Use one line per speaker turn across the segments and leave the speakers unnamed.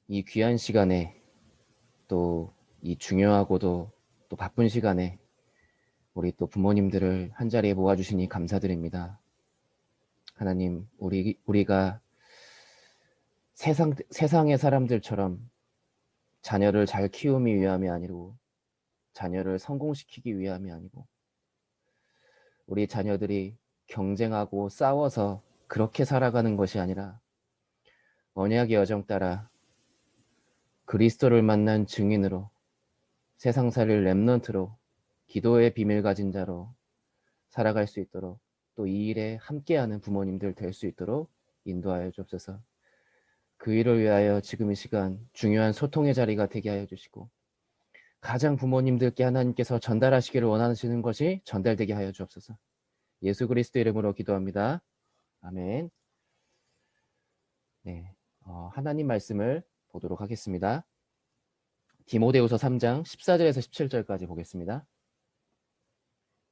이 귀한 시간에 또 이 중요하고도 또 바쁜 시간에 우리 또 부모님들을 한자리에 모아주시니 감사드립니다. 하나님, 우리가 세상의 사람들처럼 자녀를 잘 키우기 위함이 아니고 자녀를 성공시키기 위함이 아니고 우리 자녀들이 경쟁하고 싸워서 그렇게 살아가는 것이 아니라 언약의 여정 따라 그리스도를 만난 증인으로 세상 살릴 렘넌트로 기도의 비밀 가진 자로 살아갈 수 있도록 또 이 일에 함께하는 부모님들 될 수 있도록 인도하여 주옵소서. 그 일을 위하여 지금 이 시간 중요한 소통의 자리가 되게 하여 주시고 가장 부모님들께 하나님께서 전달하시기를 원하시는 것이 전달되게 하여 주옵소서. 예수 그리스도 이름으로 기도합니다. 아멘. 네, 하나님 말씀을 보도록 하겠습니다. 디모데후서 3장 14절에서 17절까지 보겠습니다.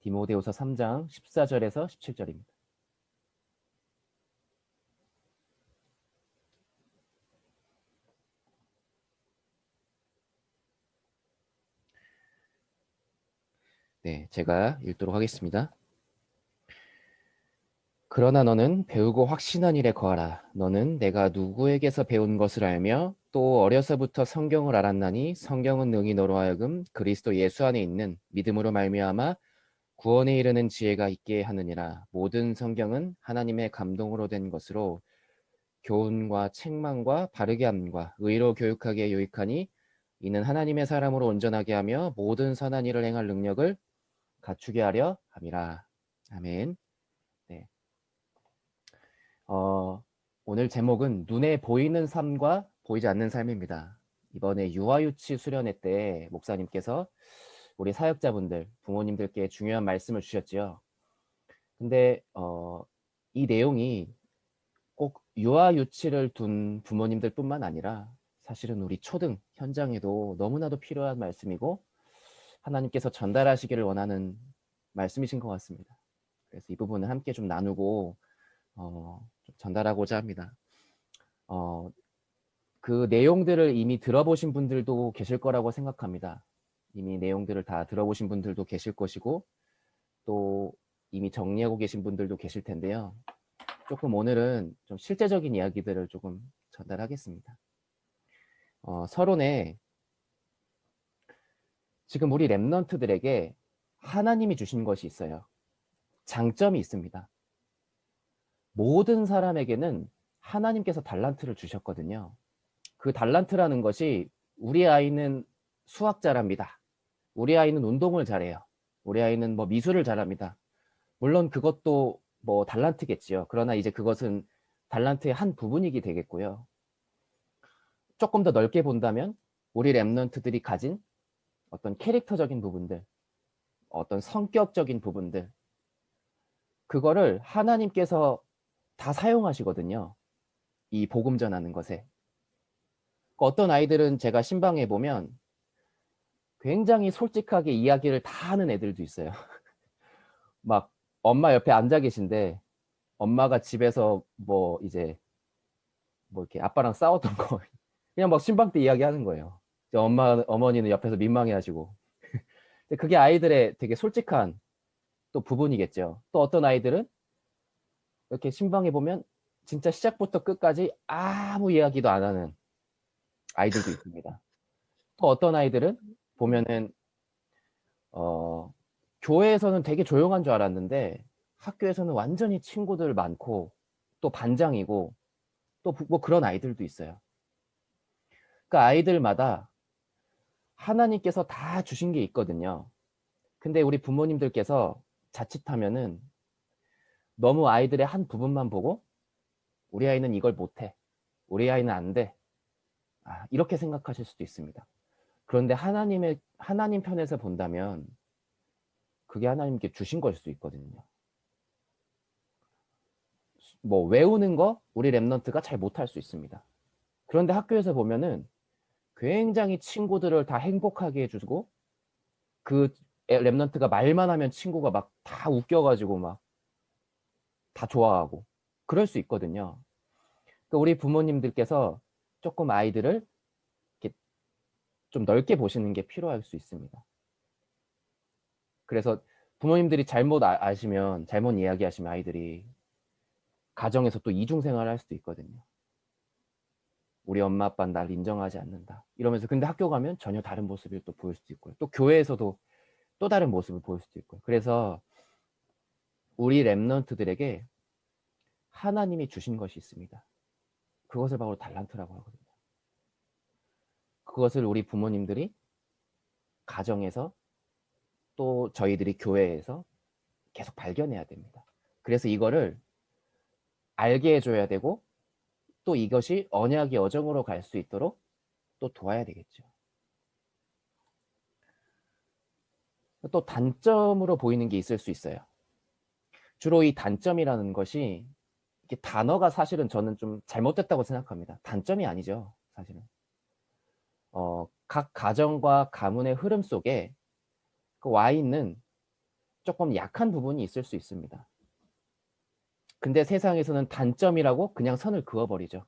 디모데후서 3장 14절에서 17절입니다. 네, 제가 읽도록 하겠습니다. 그러나 너는 배우고 확신한 일에 거하라. 너는 내가 누구에게서 배운 것을 알며 또 어려서부터 성경을 알았나니 성경은 능히 너로 하여금 그리스도 예수 안에 있는 믿음으로 말미암아 구원에 이르는 지혜가 있게 하느니라. 모든 성경은 하나님의 감동으로 된 것으로 교훈과 책망과 바르게 함과 의로 교육하게 유익하니 이는 하나님의 사람으로 온전하게 하며 모든 선한 일을 행할 능력을 갖추게 하려 함이라. 아멘. 네. 오늘 제목은 눈에 보이는 삶과 보이지 않는 삶입니다. 이번에 유아유치 수련회 때 목사님께서 우리 사역자분들, 부모님들께 중요한 말씀을 주셨지요. 근데 이 내용이 꼭 유아유치를 둔 부모님들뿐만 아니라 사실은 우리 초등 현장에도 너무나도 필요한 말씀이고 하나님께서 전달하시기를 원하는 말씀이신 것 같습니다. 그래서 이 부분을 함께 좀 나누고 좀 전달하고자 합니다. 그 내용들을 이미 들어보신 분들도 계실 거라고 생각합니다. 이미 내용들을 다 들어보신 분들도 계실 것이고 또 이미 정리하고 계신 분들도 계실 텐데요. 조금 오늘은 좀 실제적인 이야기들을 조금 전달하겠습니다. 서론에 지금 우리 랩런트들에게 하나님이 주신 것이 있어요. 장점이 있습니다. 모든 사람에게는 하나님께서 달란트를 주셨거든요. 그 달란트라는 것이 우리 아이는 수학 잘합니다. 우리 아이는 운동을 잘해요. 우리 아이는 뭐 미술을 잘합니다. 물론 그것도 뭐 달란트겠지요. 그러나 이제 그것은 달란트의 한 부분이게 되겠고요. 조금 더 넓게 본다면 우리 랩런트들이 가진 어떤 캐릭터적인 부분들, 어떤 성격적인 부분들, 그거를 하나님께서 다 사용하시거든요. 이 복음 전하는 것에. 어떤 아이들은 제가 신방에 보면 굉장히 솔직하게 이야기를 다 하는 애들도 있어요. 막 엄마 옆에 앉아 계신데 엄마가 집에서 뭐 이제 뭐 이렇게 아빠랑 싸웠던 거 그냥 막 신방 때 이야기하는 거예요. 어머니는 옆에서 민망해하시고. 그게 아이들의 되게 솔직한 또 부분이겠죠. 또 어떤 아이들은 이렇게 신방에 보면 진짜 시작부터 끝까지 아무 이야기도 안 하는 아이들도 있습니다. 또 어떤 아이들은 보면은 교회에서는 되게 조용한 줄 알았는데 학교에서는 완전히 친구들 많고 또 반장이고 또 뭐 그런 아이들도 있어요. 그러니까 아이들마다 하나님께서 다 주신 게 있거든요. 근데 우리 부모님들께서 자칫하면은 너무 아이들의 한 부분만 보고 우리 아이는 이걸 못해. 우리 아이는 안 돼. 이렇게 생각하실 수도 있습니다. 그런데 하나님 편에서 본다면 그게 하나님께 주신 것일 수 있거든요. 뭐 외우는 거 우리 랩런트가 잘 못할 수 있습니다. 그런데 학교에서 보면은 굉장히 친구들을 다 행복하게 해주고 그 랩런트가 말만 하면 친구가 막 다 웃겨가지고 막 다 좋아하고 그럴 수 있거든요. 그러니까 우리 부모님들께서 조금 아이들을 좀 넓게 보시는 게 필요할 수 있습니다. 그래서 부모님들이 잘못 아시면, 잘못 이야기하시면 아이들이 가정에서 또 이중생활을 할 수도 있거든요. 우리 엄마 아빠는 날 인정하지 않는다 이러면서, 근데 학교 가면 전혀 다른 모습을 또 보일 수도 있고요. 또 교회에서도 또 다른 모습을 보일 수도 있고요. 그래서 우리 랩런트들에게 하나님이 주신 것이 있습니다. 그것을 바로 달란트라고 하거든요. 그것을 우리 부모님들이 가정에서 또 저희들이 교회에서 계속 발견해야 됩니다. 그래서 이거를 알게 해줘야 되고, 또 이것이 언약의 여정으로 갈 수 있도록 또 도와야 되겠죠. 또 단점으로 보이는 게 있을 수 있어요. 주로 이 단점이라는 것이, 이게 단어가 사실은 저는 좀 잘못됐다고 생각합니다. 단점이 아니죠, 사실은. 각 가정과 가문의 흐름 속에 그 와 있는 조금 약한 부분이 있을 수 있습니다. 근데 세상에서는 단점이라고 그냥 선을 그어버리죠.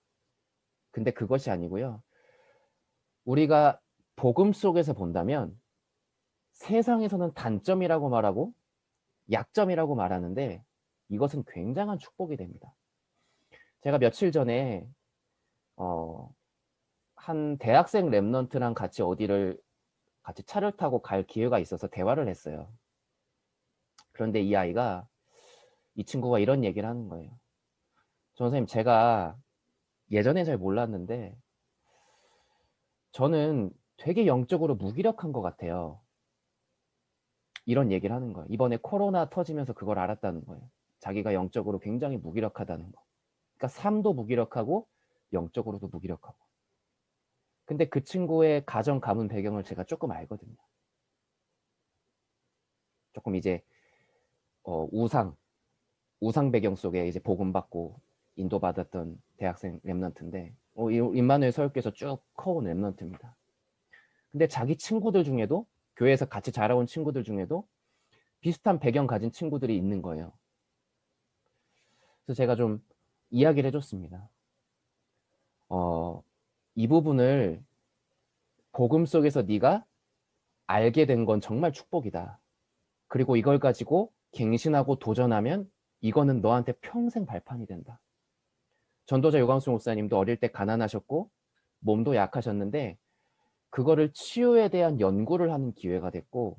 근데 그것이 아니고요. 우리가 복음 속에서 본다면 세상에서는 단점이라고 말하고 약점이라고 말하는데, 이것은 굉장한 축복이 됩니다. 제가 며칠 전에 한 대학생 랩런트랑 같이 어디를 같이 차를 타고 갈 기회가 있어서 대화를 했어요. 그런데 이 친구가 이런 얘기를 하는 거예요. 선생님, 제가 예전에 잘 몰랐는데 저는 되게 영적으로 무기력한 것 같아요. 이런 얘기를 하는 거예요. 이번에 코로나 터지면서 그걸 알았다는 거예요. 자기가 영적으로 굉장히 무기력하다는 거. 그러니까 삶도 무기력하고 영적으로도 무기력하고. 근데 그 친구의 가정 가문 배경을 제가 조금 알거든요. 조금 이제 우상 배경 속에 이제 복음 받고 인도받았던 대학생 랩런트인데, 임마누엘 서울교에서 쭉 커온 랩런트입니다. 근데 자기 친구들 중에도, 교회에서 같이 자라온 친구들 중에도 비슷한 배경 가진 친구들이 있는 거예요. 그래서 제가 좀 이야기를 해줬습니다. 이 부분을 복음 속에서 네가 알게 된 건 정말 축복이다. 그리고 이걸 가지고 갱신하고 도전하면 이거는 너한테 평생 발판이 된다. 전도자 유광수 목사님도 어릴 때 가난하셨고 몸도 약하셨는데 그거를 치유에 대한 연구를 하는 기회가 됐고,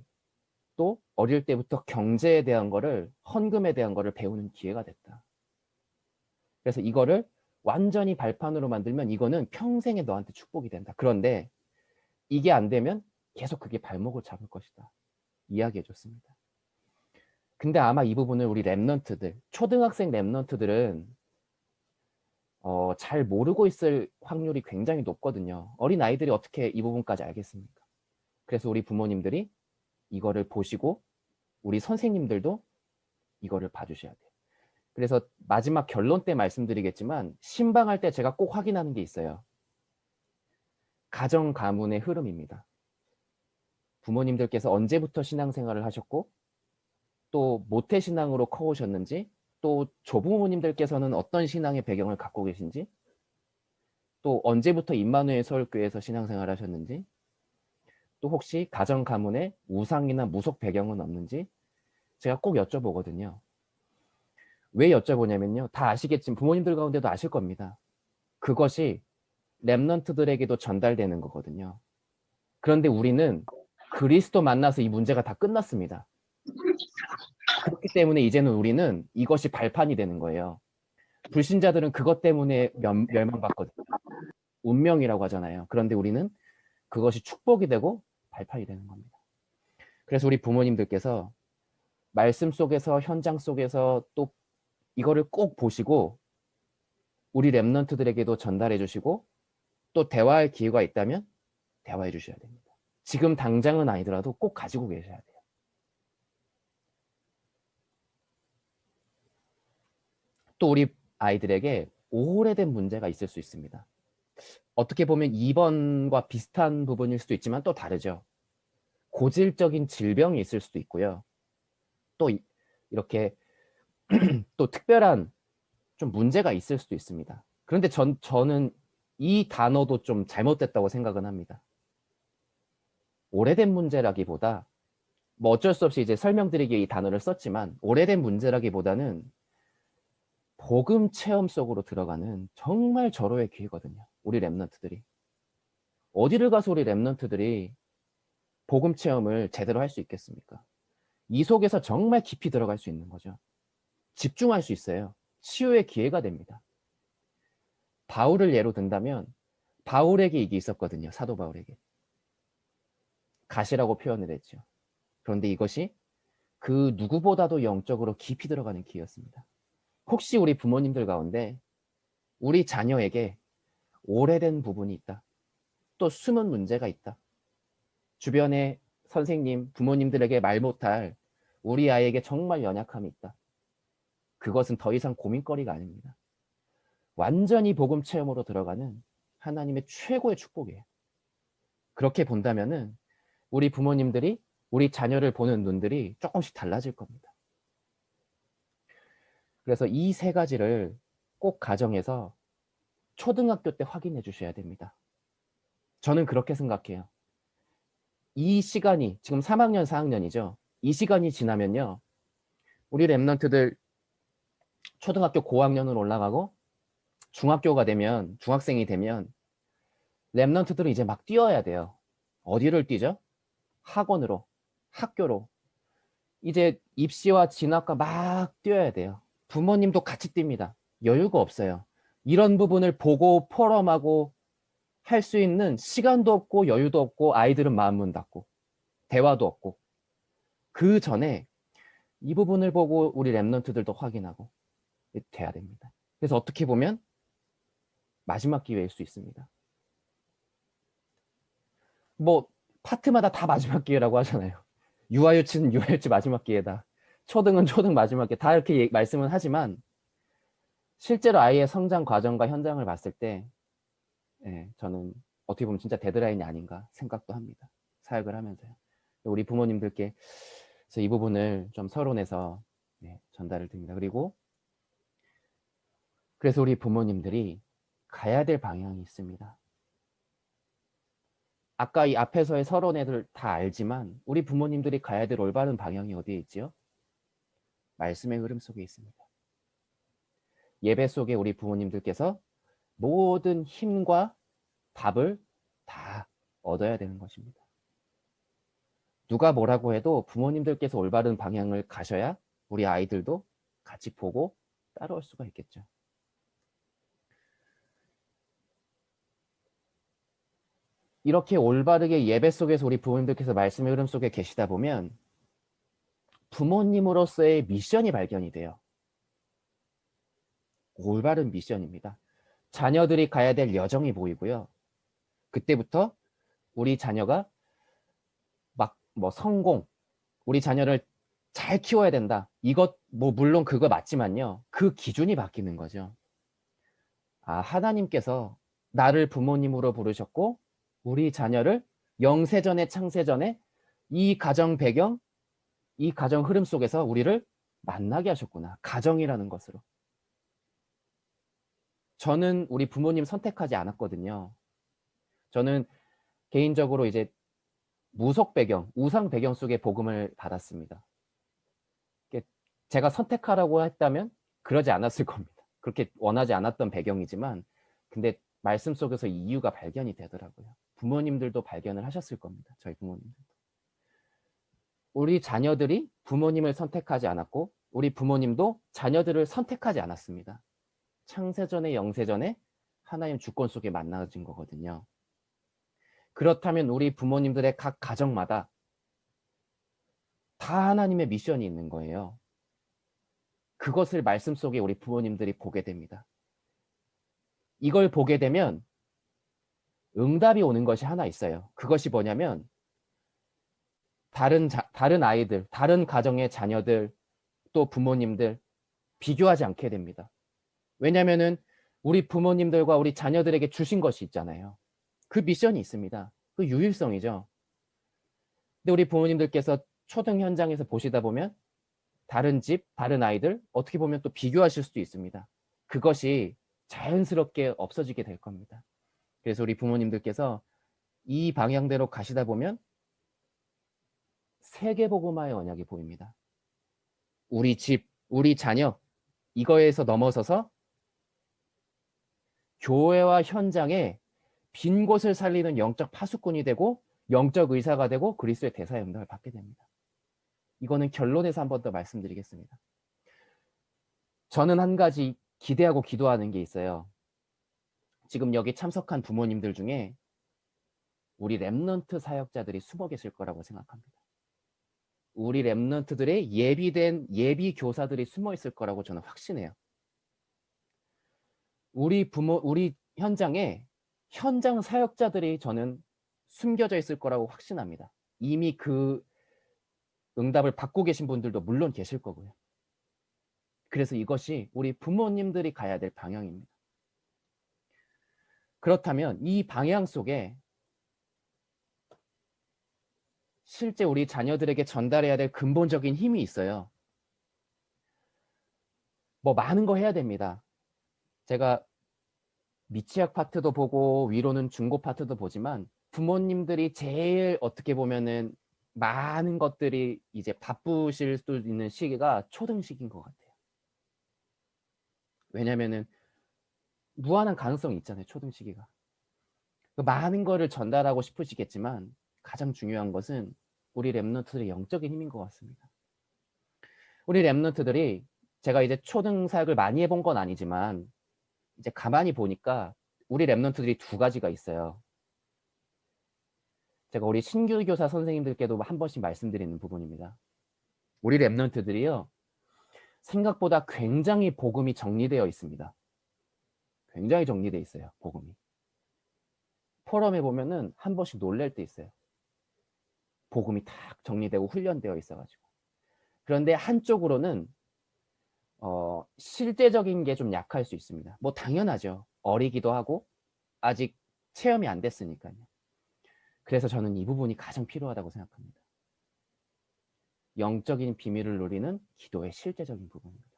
또 어릴 때부터 경제에 대한 거를, 헌금에 대한 거를 배우는 기회가 됐다. 그래서 이거를 완전히 발판으로 만들면 이거는 평생에 너한테 축복이 된다. 그런데 이게 안 되면 계속 그게 발목을 잡을 것이다. 이야기해 줬습니다. 근데 아마 이 부분을 우리 랩런트들, 초등학생 랩런트들은 잘 모르고 있을 확률이 굉장히 높거든요. 어린 아이들이 어떻게 이 부분까지 알겠습니까? 그래서 우리 부모님들이 이거를 보시고 우리 선생님들도 이거를 봐주셔야 돼요. 그래서 마지막 결론 때 말씀드리겠지만, 신방할 때 제가 꼭 확인하는 게 있어요. 가정 가문의 흐름입니다. 부모님들께서 언제부터 신앙생활을 하셨고, 또 모태신앙으로 커오셨는지, 또 조부모님들께서는 어떤 신앙의 배경을 갖고 계신지, 또 언제부터 임마누엘 서울교회에서 신앙생활을 하셨는지, 또 혹시 가정 가문에 우상이나 무속 배경은 없는지 제가 꼭 여쭤보거든요. 왜 여쭤보냐면요, 다 아시겠지만 부모님들 가운데도 아실 겁니다. 그것이 랩런트들에게도 전달되는 거거든요. 그런데 우리는 그리스도 만나서 이 문제가 다 끝났습니다. 그렇기 때문에 이제는 우리는 이것이 발판이 되는 거예요. 불신자들은 그것 때문에 멸망받거든요. 운명이라고 하잖아요. 그런데 우리는 그것이 축복이 되고 발판이 되는 겁니다. 그래서 우리 부모님들께서 말씀 속에서, 현장 속에서 또 이거를 꼭 보시고 우리 랩런트들에게도 전달해 주시고, 또 대화할 기회가 있다면 대화해 주셔야 됩니다. 지금 당장은 아니더라도 꼭 가지고 계셔야 돼요. 또 우리 아이들에게 오래된 문제가 있을 수 있습니다. 어떻게 보면 2번과 비슷한 부분일 수도 있지만 또 다르죠. 고질적인 질병이 있을 수도 있고요. 또 이렇게 또 특별한 좀 문제가 있을 수도 있습니다. 그런데 저는 이 단어도 좀 잘못됐다고 생각은 합니다. 오래된 문제라기보다 뭐 어쩔 수 없이 이제 설명드리기에 이 단어를 썼지만 오래된 문제라기보다는 복음 체험 속으로 들어가는 정말 절호의 기회거든요. 우리 랩런트들이. 어디를 가서 우리 랩런트들이 복음 체험을 제대로 할 수 있겠습니까? 이 속에서 정말 깊이 들어갈 수 있는 거죠. 집중할 수 있어요. 치유의 기회가 됩니다. 바울을 예로 든다면 바울에게 이게 있었거든요. 사도 바울에게. 가시라고 표현을 했죠. 그런데 이것이 그 누구보다도 영적으로 깊이 들어가는 기회였습니다. 혹시 우리 부모님들 가운데 우리 자녀에게 오래된 부분이 있다. 또 숨은 문제가 있다. 주변에 선생님, 부모님들에게 말 못할 우리 아이에게 정말 연약함이 있다. 그것은 더 이상 고민거리가 아닙니다. 완전히 복음 체험으로 들어가는 하나님의 최고의 축복이에요. 그렇게 본다면은 우리 부모님들이 우리 자녀를 보는 눈들이 조금씩 달라질 겁니다. 그래서 이 세 가지를 꼭 가정에서 초등학교 때 확인해 주셔야 됩니다. 저는 그렇게 생각해요. 이 시간이 지금 3학년, 4학년이죠. 이 시간이 지나면요. 우리 랩런트들 초등학교 고학년으로 올라가고 중학교가 되면 중학생이 되면 랩런트들은 이제 막 뛰어야 돼요. 어디를 뛰죠? 학원으로, 학교로. 이제 입시와 진학과 막 뛰어야 돼요. 부모님도 같이 뜁니다. 여유가 없어요. 이런 부분을 보고 포럼하고 할 수 있는 시간도 없고 여유도 없고 아이들은 마음문 닫고 대화도 없고 그 전에 이 부분을 보고 우리 랩런트들도 확인하고 돼야 됩니다. 그래서 어떻게 보면 마지막 기회일 수 있습니다. 뭐 파트마다 다 마지막 기회라고 하잖아요. 유아유치는 유아유치 마지막 기회다. 초등은 초등 마지막 기회 다 이렇게 말씀은 하지만 실제로 아이의 성장 과정과 현장을 봤을 때 저는 어떻게 보면 진짜 데드라인이 아닌가 생각도 합니다. 사역을 하면서요. 우리 부모님들께 이 부분을 좀 서론해서 전달을 드립니다. 그리고 그래서 우리 부모님들이 가야 될 방향이 있습니다. 아까 이 앞에서의 서론애들 다 알지만 우리 부모님들이 가야 될 올바른 방향이 어디에 있지요? 말씀의 흐름 속에 있습니다. 예배 속에 우리 부모님들께서 모든 힘과 답을 다 얻어야 되는 것입니다. 누가 뭐라고 해도 부모님들께서 올바른 방향을 가셔야 우리 아이들도 같이 보고 따라올 수가 있겠죠. 이렇게 올바르게 예배 속에서 우리 부모님들께서 말씀의 흐름 속에 계시다 보면 부모님으로서의 미션이 발견이 돼요. 올바른 미션입니다. 자녀들이 가야 될 여정이 보이고요. 그때부터 우리 자녀가 막 뭐 성공, 우리 자녀를 잘 키워야 된다. 이것 뭐 물론 그거 맞지만요. 그 기준이 바뀌는 거죠. 아, 하나님께서 나를 부모님으로 부르셨고 우리 자녀를 영세전에 창세전에 이 가정 배경, 이 가정 흐름 속에서 우리를 만나게 하셨구나. 가정이라는 것으로. 저는 우리 부모님 선택하지 않았거든요. 저는 개인적으로 이제 무속 배경, 우상 배경 속에 복음을 받았습니다. 제가 선택하라고 했다면 그러지 않았을 겁니다. 그렇게 원하지 않았던 배경이지만 근데 말씀 속에서 이유가 발견이 되더라고요. 부모님들도 발견을 하셨을 겁니다. 저희 부모님들도. 우리 자녀들이 부모님을 선택하지 않았고 우리 부모님도 자녀들을 선택하지 않았습니다. 창세전에 영세전에 하나님 주권 속에 만나진 거거든요. 그렇다면 우리 부모님들의 각 가정마다 다 하나님의 미션이 있는 거예요. 그것을 말씀 속에 우리 부모님들이 보게 됩니다. 이걸 보게 되면 응답이 오는 것이 하나 있어요. 그것이 뭐냐면 다른 아이들, 다른 가정의 자녀들, 또 부모님들 비교하지 않게 됩니다. 왜냐하면은 우리 부모님들과 우리 자녀들에게 주신 것이 있잖아요. 그 미션이 있습니다. 그 유일성이죠. 근데 우리 부모님들께서 초등 현장에서 보시다 보면 다른 집, 다른 아이들 어떻게 보면 또 비교하실 수도 있습니다. 그것이 자연스럽게 없어지게 될 겁니다. 그래서 우리 부모님들께서 이 방향대로 가시다 보면 세계복음화의 언약이 보입니다. 우리 집, 우리 자녀, 이거에서 넘어서서 교회와 현장에 빈 곳을 살리는 영적 파수꾼이 되고 영적 의사가 되고 그리스도의 대사의 응답을 받게 됩니다. 이거는 결론에서 한 번 더 말씀드리겠습니다. 저는 한 가지 기대하고 기도하는 게 있어요. 지금 여기 참석한 부모님들 중에 우리 렘넌트 사역자들이 숨어 계실 거라고 생각합니다. 우리 렘넌트들의 예비된 예비 교사들이 숨어 있을 거라고 저는 확신해요. 우리 현장에 현장 사역자들이 저는 숨겨져 있을 거라고 확신합니다. 이미 그 응답을 받고 계신 분들도 물론 계실 거고요. 그래서 이것이 우리 부모님들이 가야 될 방향입니다. 그렇다면 이 방향 속에 실제 우리 자녀들에게 전달해야 될 근본적인 힘이 있어요. 뭐 많은 거 해야 됩니다. 제가 미취학 파트도 보고 위로는 중고 파트도 보지만 부모님들이 제일 어떻게 보면은 많은 것들이 이제 바쁘실 수 있는 시기가 초등 시기인 것 같아요. 왜냐면은 무한한 가능성이 있잖아요. 초등 시기가. 많은 거를 전달하고 싶으시겠지만 가장 중요한 것은 우리 렘넌트들의 영적인 힘인 것 같습니다. 우리 렘넌트들이 제가 이제 초등 사역을 많이 해본 건 아니지만 이제 가만히 보니까 우리 렘넌트들이 두 가지가 있어요. 제가 우리 신규 교사 선생님들께도 한 번씩 말씀드리는 부분입니다. 우리 렘넌트들이요, 생각보다 굉장히 복음이 정리되어 있습니다. 굉장히 정리되어 있어요, 복음이. 포럼에 보면은 한 번씩 놀랄 때 있어요. 복음이 탁 정리되고 훈련되어 있어가지고. 그런데 한쪽으로는 실제적인 게 좀 약할 수 있습니다. 뭐 당연하죠. 어리기도 하고 아직 체험이 안 됐으니까요. 그래서 저는 이 부분이 가장 필요하다고 생각합니다. 영적인 비밀을 누리는 기도의 실제적인 부분입니다.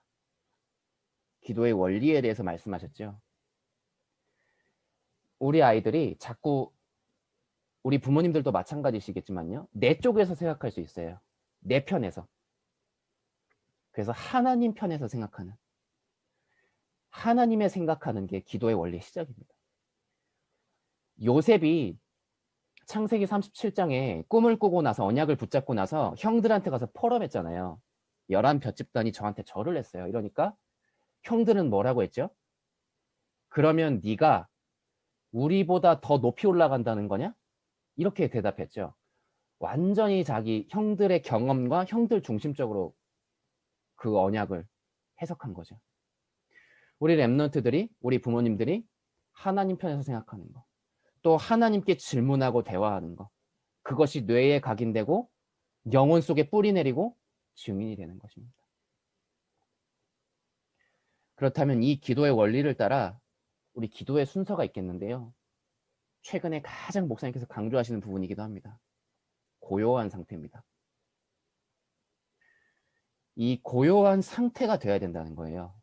기도의 원리에 대해서 말씀하셨죠. 우리 아이들이 자꾸 우리 부모님들도 마찬가지시겠지만요. 내 쪽에서 생각할 수 있어요. 내 편에서. 그래서 하나님 편에서 생각하는, 하나님의 생각하는 게 기도의 원리 시작입니다. 요셉이 창세기 37장에 꿈을 꾸고 나서 언약을 붙잡고 나서 형들한테 가서 포럼했잖아요. 11뼘 집단이 저한테 절을 했어요. 이러니까 형들은 뭐라고 했죠? 그러면 네가 우리보다 더 높이 올라간다는 거냐? 이렇게 대답했죠. 완전히 자기 형들의 경험과 형들 중심적으로 그 언약을 해석한 거죠. 우리 렘넌트들이, 우리 부모님들이 하나님 편에서 생각하는 거, 또 하나님께 질문하고 대화하는 거, 그것이 뇌에 각인되고 영혼 속에 뿌리 내리고 증인이 되는 것입니다. 그렇다면 이 기도의 원리를 따라 우리 기도의 순서가 있겠는데요. 최근에 가장 목사님께서 강조하시는 부분이기도 합니다. 고요한 상태입니다. 이 고요한 상태가 되어야 된다는 거예요.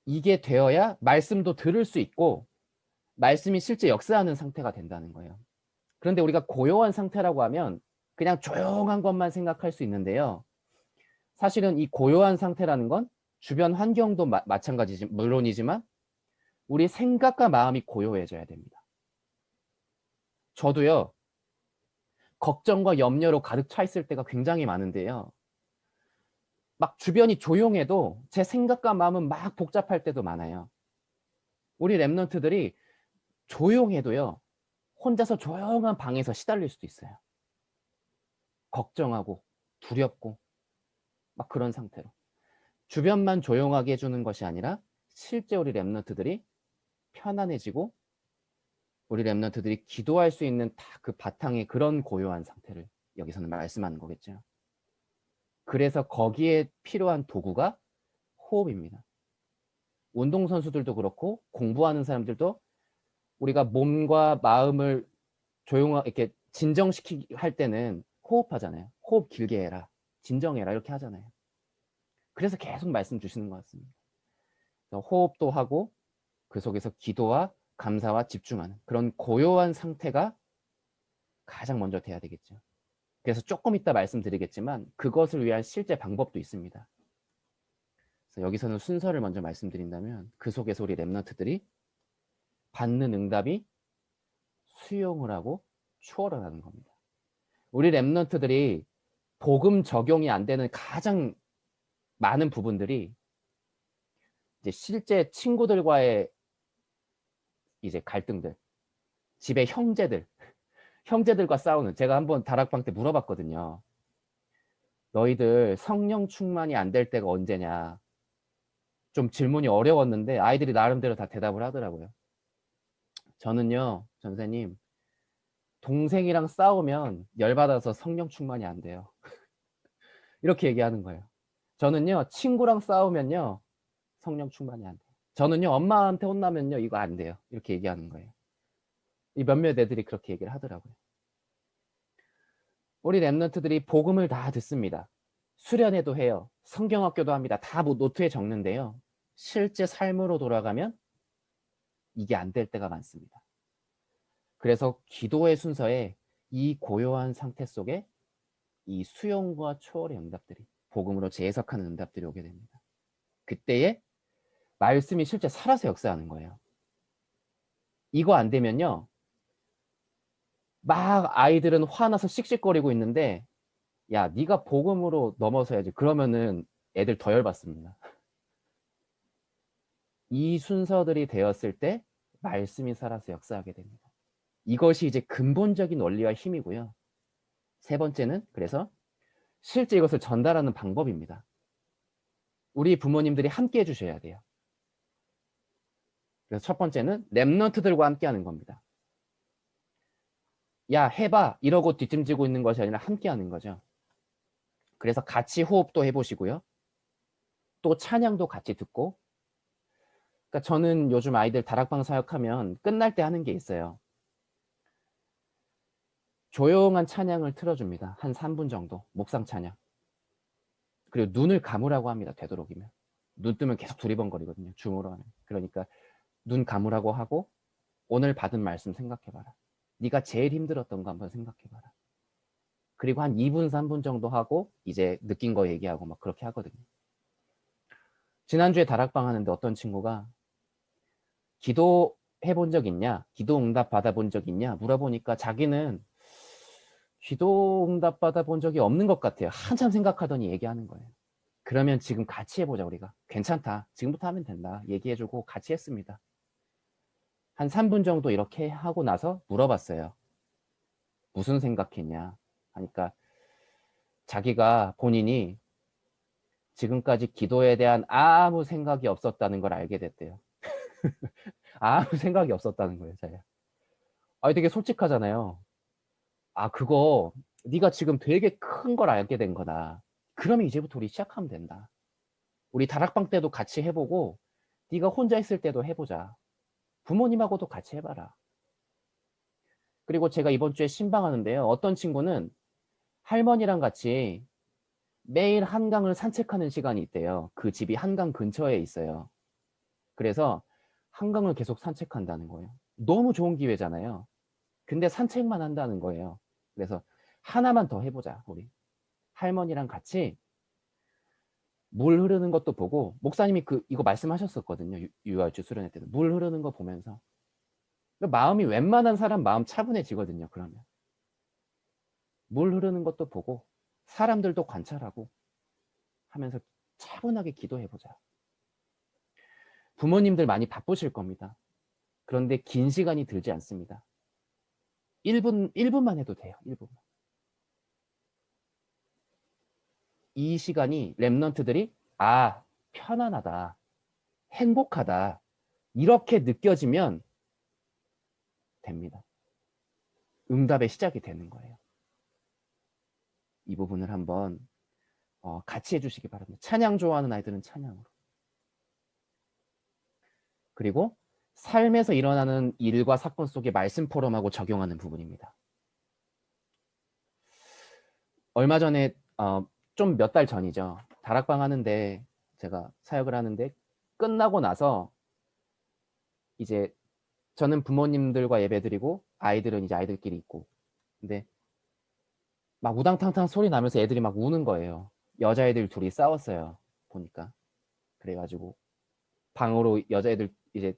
이게 되어야 말씀도 들을 수 있고 말씀이 실제 역사하는 상태가 된다는 거예요. 그런데 우리가 고요한 상태라고 하면 그냥 조용한 것만 생각할 수 있는데요. 사실은 이 고요한 상태라는 건 주변 환경도 마찬가지지 물론이지만 우리 생각과 마음이 고요해져야 됩니다. 저도요. 걱정과 염려로 가득 차 있을 때가 굉장히 많은데요. 막 주변이 조용해도 제 생각과 마음은 막 복잡할 때도 많아요. 우리 렘넌트들이 조용해도요. 혼자서 조용한 방에서 시달릴 수도 있어요. 걱정하고 두렵고 막 그런 상태로. 주변만 조용하게 해주는 것이 아니라 실제 우리 렘넌트들이 편안해지고 우리 렘넌트들이 기도할 수 있는 다 그 바탕의 그런 고요한 상태를 여기서는 말씀하는 거겠죠. 그래서 거기에 필요한 도구가 호흡입니다. 운동선수들도 그렇고 공부하는 사람들도 우리가 몸과 마음을 조용하게 이렇게 진정시키기 할 때는 호흡하잖아요. 호흡 길게 해라. 진정해라. 이렇게 하잖아요. 그래서 계속 말씀 주시는 것 같습니다. 호흡도 하고 그 속에서 기도와 감사와 집중하는 그런 고요한 상태가 가장 먼저 돼야 되겠죠. 그래서 조금 이따 말씀드리겠지만 그것을 위한 실제 방법도 있습니다. 그래서 여기서는 순서를 먼저 말씀드린다면 그 속에서 우리 랩런트들이 받는 응답이 수용을 하고 추월을 하는 겁니다. 우리 랩런트들이 복음 적용이 안 되는 가장 많은 부분들이 이제 실제 친구들과의 이제 갈등들, 집에 형제들과 싸우는, 제가 한번 다락방 때 물어봤거든요. 너희들 성령 충만이 안 될 때가 언제냐. 좀 질문이 어려웠는데 아이들이 나름대로 다 대답을 하더라고요. 저는요, 전사님, 동생이랑 싸우면 열받아서 성령 충만이 안 돼요. 이렇게 얘기하는 거예요. 저는요, 친구랑 싸우면요, 성령 충만이 안 돼요. 저는요, 엄마한테 혼나면요, 이거 안 돼요. 이렇게 얘기하는 거예요. 이 몇몇 애들이 그렇게 얘기를 하더라고요. 우리 랩런트들이 복음을 다 듣습니다. 수련회도 해요. 성경학교도 합니다. 다 노트에 적는데요. 실제 삶으로 돌아가면 이게 안 될 때가 많습니다. 그래서 기도의 순서에 이 고요한 상태 속에 이 수용과 초월의 응답들이, 복음으로 재해석하는 응답들이 오게 됩니다. 그때에 말씀이 실제 살아서 역사하는 거예요. 이거 안 되면요, 막 아이들은 화나서 씩씩거리고 있는데, 야, 네가 복음으로 넘어서야지. 그러면은 애들 더 열받습니다. 이 순서들이 되었을 때 말씀이 살아서 역사하게 됩니다. 이것이 이제 근본적인 원리와 힘이고요. 세 번째는 그래서 실제 이것을 전달하는 방법입니다. 우리 부모님들이 함께 해주셔야 돼요. 그래서 첫 번째는 랩런트들과 함께 하는 겁니다. 야, 해봐 이러고 뒷짐지고 있는 것이 아니라 함께 하는 거죠. 그래서 같이 호흡도 해보시고요. 또 찬양도 같이 듣고. 그러니까 저는 요즘 아이들 다락방 사역하면 끝날 때 하는 게 있어요. 조용한 찬양을 틀어줍니다. 한 3분 정도, 묵상 찬양. 그리고 눈을 감으라고 합니다. 되도록이면. 눈 뜨면 계속 두리번거리거든요. 줌으로 하면. 그러니까 눈 감으라고 하고 오늘 받은 말씀 생각해봐라. 네가 제일 힘들었던 거 한번 생각해봐라. 그리고 한 2분, 3분 정도 하고 이제 느낀 거 얘기하고 막 그렇게 하거든요. 지난주에 다락방 하는데 어떤 친구가 기도해본 적 있냐? 기도 응답 받아본 적 있냐? 물어보니까 자기는 기도 응답 받아본 적이 없는 것 같아요. 한참 생각하더니 얘기하는 거예요. 그러면 지금 같이 해보자 우리가. 괜찮다. 지금부터 하면 된다. 얘기해주고 같이 했습니다. 한 3분 정도 이렇게 하고 나서 물어봤어요. 무슨 생각했냐? 하니까 자기가 본인이 지금까지 기도에 대한 아무 생각이 없었다는 걸 알게 됐대요. 아무 생각이 없었다는 거예요. 자기가. 되게 솔직하잖아요. 그거 네가 지금 되게 큰 걸 알게 된 거다. 그러면 이제부터 우리 시작하면 된다. 우리 다락방 때도 같이 해보고 네가 혼자 있을 때도 해보자. 부모님하고도 같이 해봐라. 그리고 제가 이번 주에 신방하는데요. 어떤 친구는 할머니랑 같이 매일 한강을 산책하는 시간이 있대요. 그 집이 한강 근처에 있어요. 그래서 한강을 계속 산책한다는 거예요. 너무 좋은 기회잖아요. 근데 산책만 한다는 거예요. 그래서 하나만 더 해보자, 우리. 할머니랑 같이 물 흐르는 것도 보고, 목사님이 이거 말씀하셨었거든요. 유아주 수련회 때도. 물 흐르는 거 보면서. 마음이 웬만한 사람 마음 차분해지거든요, 그러면. 물 흐르는 것도 보고, 사람들도 관찰하고 하면서 차분하게 기도해보자. 부모님들 많이 바쁘실 겁니다. 그런데 긴 시간이 들지 않습니다. 1분만 해도 돼요. 1분만. 이 시간이 랩런트들이 편안하다, 행복하다 이렇게 느껴지면 됩니다. 응답의 시작이 되는 거예요. 이 부분을 한번 같이 해주시기 바랍니다. 찬양 좋아하는 아이들은 찬양으로. 그리고 삶에서 일어나는 일과 사건 속에 말씀 포럼하고 적용하는 부분입니다. 얼마 전에 좀 몇 달 전이죠. 다락방 하는데 제가 사역을 하는데 끝나고 나서 이제 저는 부모님들과 예배드리고 아이들은 이제 아이들끼리 있고, 근데 막 우당탕탕 소리 나면서 애들이 막 우는 거예요. 여자애들 둘이 싸웠어요. 보니까. 그래가지고 방으로 여자애들 이제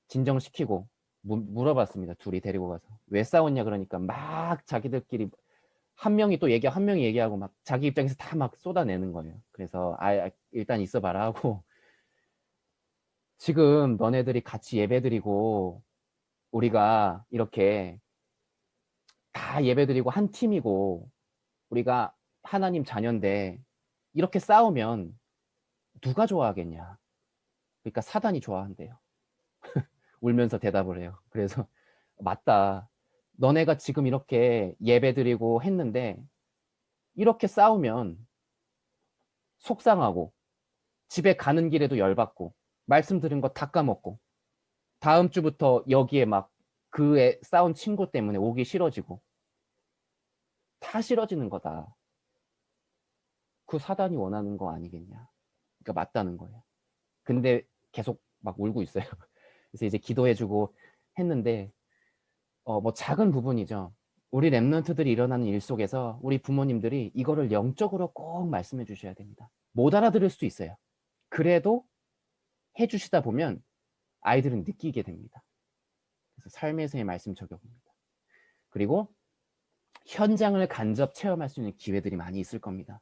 진정시키고 물어봤습니다. 둘이 데리고 가서. 왜 싸웠냐 그러니까 막 자기들끼리 한 명이 얘기하고 막 자기 입장에서 다 막 쏟아내는 거예요. 그래서 일단 있어봐라 하고 지금 너네들이 같이 예배드리고 우리가 이렇게 다 예배드리고 한 팀이고 우리가 하나님 자녀인데 이렇게 싸우면 누가 좋아하겠냐. 그러니까 사단이 좋아한대요. 울면서 대답을 해요. 그래서 맞다. 너네가 지금 이렇게 예배드리고 했는데 이렇게 싸우면 속상하고 집에 가는 길에도 열받고 말씀 들은 거 다 까먹고 다음 주부터 여기에 막 그애 싸운 친구 때문에 오기 싫어지고 다 싫어지는 거다. 그 사단이 원하는 거 아니겠냐. 그러니까 맞다는 거예요. 근데 계속 막 울고 있어요. 그래서 이제 기도해주고 했는데 뭐 작은 부분이죠. 우리 랩런트들이 일어나는 일 속에서 우리 부모님들이 이거를 영적으로 꼭 말씀해 주셔야 됩니다. 못 알아들을 수도 있어요. 그래도 해주시다 보면 아이들은 느끼게 됩니다. 그래서 삶에서의 말씀 적용입니다. 그리고 현장을 간접 체험할 수 있는 기회들이 많이 있을 겁니다.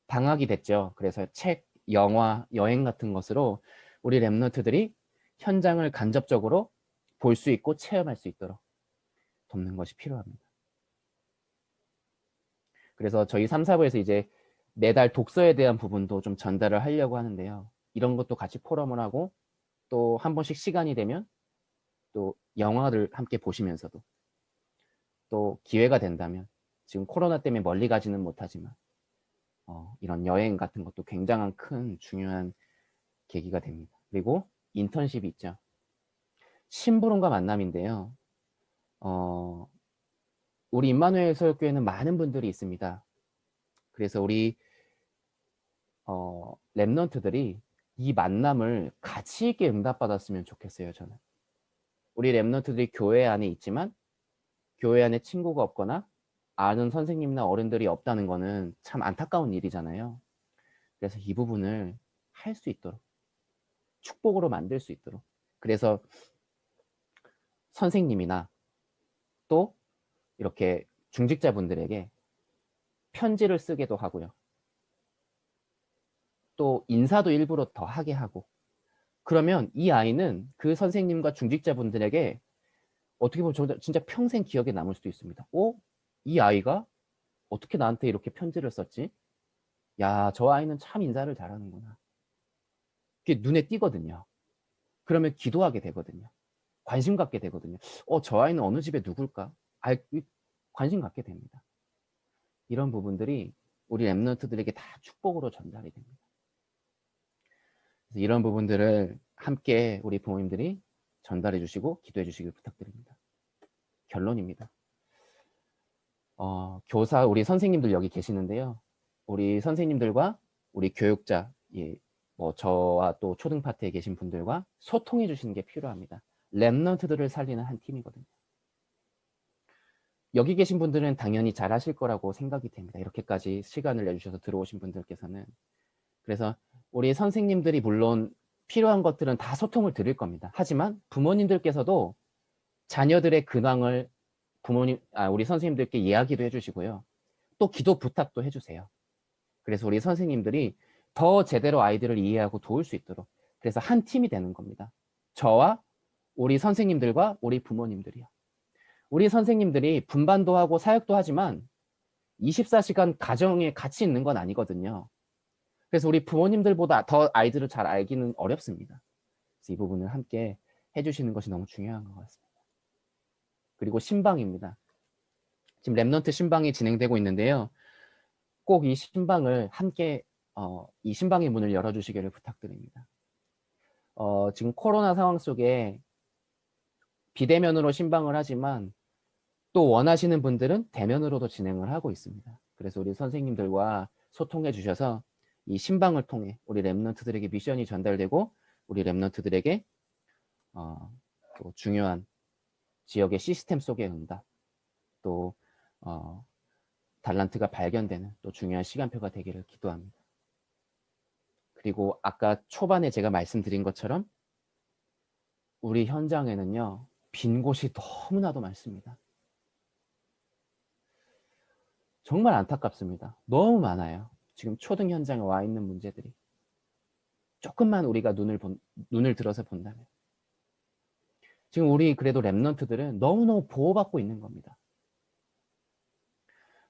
방학이 됐죠. 그래서 책, 영화, 여행 같은 것으로 우리 랩런트들이 현장을 간접적으로 볼 수 있고 체험할 수 있도록 돕는 것이 필요합니다. 그래서 저희 3, 4부에서 이제 매달 독서에 대한 부분도 좀 전달을 하려고 하는데요. 이런 것도 같이 포럼을 하고 또 한 번씩 시간이 되면 또 영화를 함께 보시면서도 또 기회가 된다면 지금 코로나 때문에 멀리 가지는 못하지만 이런 여행 같은 것도 굉장한 큰 중요한 계기가 됩니다. 그리고 인턴십이 있죠. 심부름과 만남인데요. 우리 임마누엘 서울교회는 많은 분들이 있습니다. 그래서 우리 랩런트들이 이 만남을 가치 있게 응답받았으면 좋겠어요. 저는 우리 랩런트들이 교회 안에 있지만 교회 안에 친구가 없거나 아는 선생님이나 어른들이 없다는 거는 참 안타까운 일이잖아요. 그래서 이 부분을 할 수 있도록 축복으로 만들 수 있도록 그래서 선생님이나 또 이렇게 중직자분들에게 편지를 쓰기도 하고요. 또 인사도 일부러 더 하게 하고 그러면 이 아이는 그 선생님과 중직자분들에게 어떻게 보면 진짜 평생 기억에 남을 수도 있습니다. 이 아이가 어떻게 나한테 이렇게 편지를 썼지? 야, 저 아이는 참 인사를 잘하는구나. 그게 눈에 띄거든요. 그러면 기도하게 되거든요. 관심 갖게 되거든요. 저 아이는 어느 집에 누굴까? 관심 갖게 됩니다. 이런 부분들이 우리 랩런트들에게 다 축복으로 전달이 됩니다. 그래서 이런 부분들을 함께 우리 부모님들이 전달해 주시고 기도해 주시길 부탁드립니다. 결론입니다. 교사, 우리 선생님들 여기 계시는데요. 우리 선생님들과 우리 교육자, 저와 또 초등 파트에 계신 분들과 소통해 주시는 게 필요합니다. 랩런트들을 살리는 한 팀이거든요. 여기 계신 분들은 당연히 잘 하실 거라고 생각이 됩니다. 이렇게까지 시간을 내주셔서 들어오신 분들께서는. 그래서 우리 선생님들이 물론 필요한 것들은 다 소통을 드릴 겁니다. 하지만 부모님들께서도 자녀들의 근황을 우리 선생님들께 이야기도 해주시고요. 또 기도 부탁도 해주세요. 그래서 우리 선생님들이 더 제대로 아이들을 이해하고 도울 수 있도록 그래서 한 팀이 되는 겁니다. 저와 우리 선생님들과 우리 부모님들이요. 우리 선생님들이 분반도 하고 사역도 하지만 24시간 가정에 같이 있는 건 아니거든요. 그래서 우리 부모님들보다 더 아이들을 잘 알기는 어렵습니다. 그래서 이 부분을 함께 해주시는 것이 너무 중요한 것 같습니다. 그리고 신방입니다. 지금 랩런트 신방이 진행되고 있는데요. 꼭 이 신방을 함께 이 신방의 문을 열어주시기를 부탁드립니다. 지금 코로나 상황 속에 비대면으로 신방을 하지만 또 원하시는 분들은 대면으로도 진행을 하고 있습니다. 그래서 우리 선생님들과 소통해 주셔서 이 신방을 통해 우리 랩런트들에게 미션이 전달되고 우리 랩런트들에게 또 중요한 지역의 시스템 속의 응답 또 달란트가 발견되는 또 중요한 시간표가 되기를 기도합니다. 그리고 아까 초반에 제가 말씀드린 것처럼 우리 현장에는요, 빈 곳이 너무나도 많습니다. 정말 안타깝습니다. 너무 많아요. 지금 초등 현장에 와 있는 문제들이. 조금만 우리가 눈을 들어서 본다면. 지금 우리 그래도 랩런트들은 너무너무 보호받고 있는 겁니다.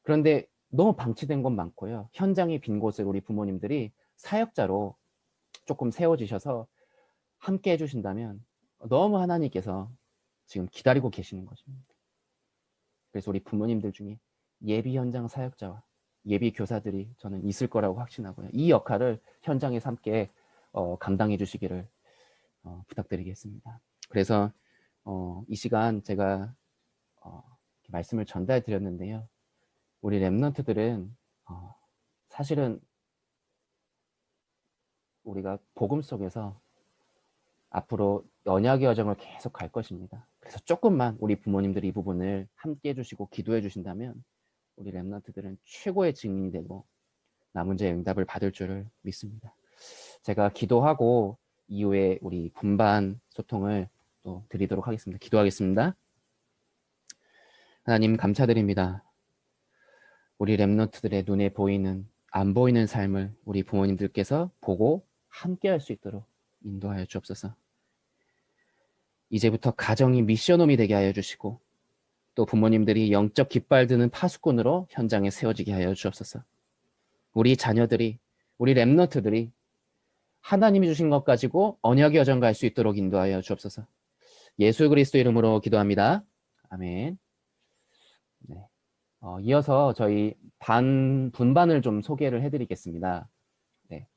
그런데 너무 방치된 건 많고요. 현장의 빈 곳을 우리 부모님들이 사역자로 조금 세워주셔서 함께 해주신다면 너무 하나님께서 지금 기다리고 계시는 것입니다. 그래서 우리 부모님들 중에 예비 현장 사역자와 예비 교사들이 저는 있을 거라고 확신하고요. 이 역할을 현장에서 함께 감당해 주시기를 부탁드리겠습니다. 그래서 이 시간 제가 말씀을 전달 드렸는데요. 우리 랩런트들은 사실은 우리가 복음 속에서 앞으로 언약의 여정을 계속 갈 것입니다. 그래서 조금만 우리 부모님들이 이 부분을 함께 해주시고 기도해 주신다면 우리 랩런트들은 최고의 증인이 되고 남은 자의 응답을 받을 줄을 믿습니다. 제가 기도하고 이후에 우리 분반 소통을 또 드리도록 하겠습니다. 기도하겠습니다. 하나님 감사드립니다. 우리 랩런트들의 눈에 보이는 안 보이는 삶을 우리 부모님들께서 보고 함께 할 수 있도록 인도하여 주옵소서. 이제부터 가정이 미션홈이 되게 하여 주시고 또 부모님들이 영적 깃발 드는 파수꾼으로 현장에 세워지게 하여 주옵소서. 우리 자녀들이, 우리 랩런트들이 하나님이 주신 것 가지고 언약의 여정 갈 수 있도록 인도하여 주옵소서. 예수 그리스도 이름으로 기도합니다. 아멘. 네. 이어서 저희 분반을 좀 소개를 해드리겠습니다. 네.